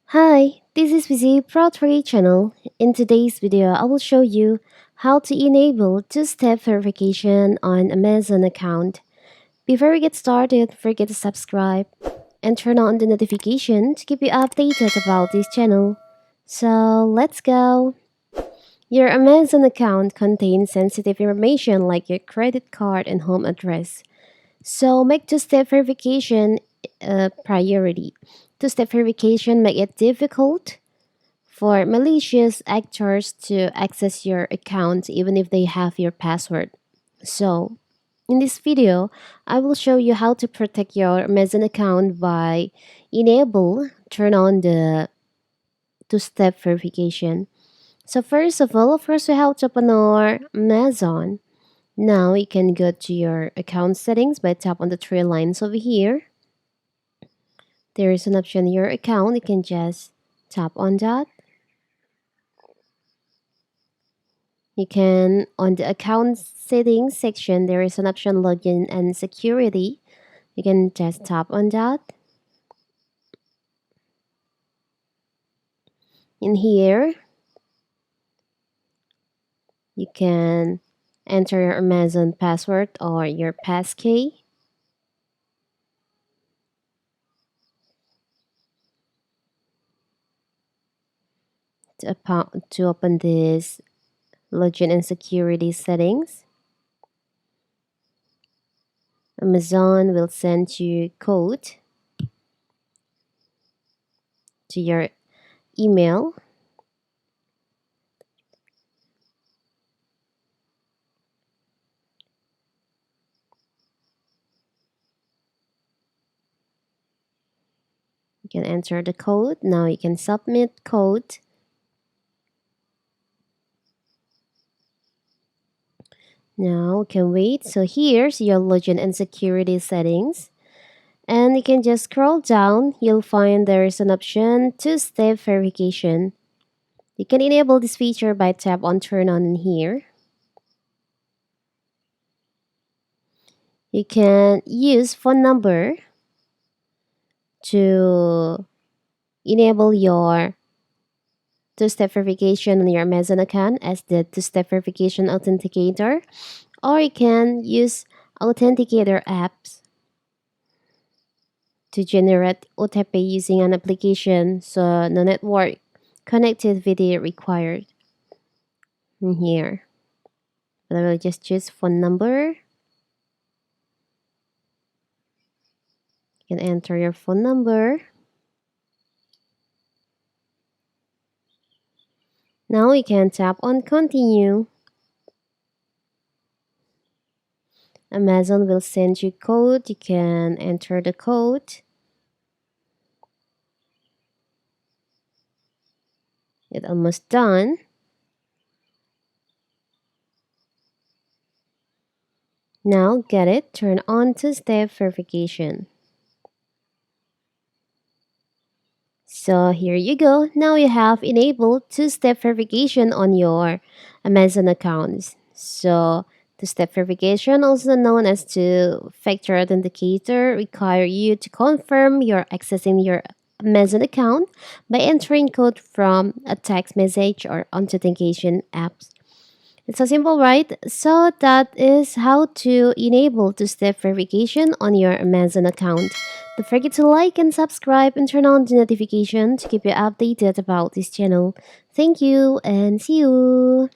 Hi, this is Busy Pro3 channel. In today's video, I will show you how to enable two-step verification on Amazon account. Before we get started, don't forget to subscribe and turn on the notification to keep you updated about this channel. So let's go. Your Amazon account contains sensitive information like your credit card and home address. So make two-step verification a priority. Two-step verification make it difficult for malicious actors to access your account even if they have your password. So, in this video, I will show you how to protect your Amazon account by turn on the two-step verification. So first of all, first we have to open our Amazon. Now you can go to your account settings by tap on the three lines over here. There is an option your account. You can just tap on that. You can, on the account settings section, there is an option login and security. You can just tap on that. In here, you can enter your Amazon password or your passkey. To open this login and security settings, Amazon will send you code to your email. You can enter the code. Now you can submit code. Now you can wait. So here's your login and security settings. And you can just scroll down. You'll find there is an option two-step verification. You can enable this feature by tap on turn on in here. You can use phone number to enable your two-step verification on your Amazon account as the two-step verification authenticator, or you can use authenticator apps to generate OTP using an application, so no network connectivity required. In here, but I will just choose phone number. You can enter your phone number. Now you can tap on continue. Amazon will send you code. You can enter the code. It's almost done. Now get it, turn on two-step verification. So here you go. Now you have enabled two-step verification on your Amazon accounts. So two-step verification, also known as two-factor authenticator, require you to confirm you're accessing your Amazon account by entering code from a text message or authentication apps. It's so simple, right? So that is how to enable two-step verification on your Amazon account. Don't forget to like and subscribe and turn on the notification to keep you updated about this channel. Thank you and see you!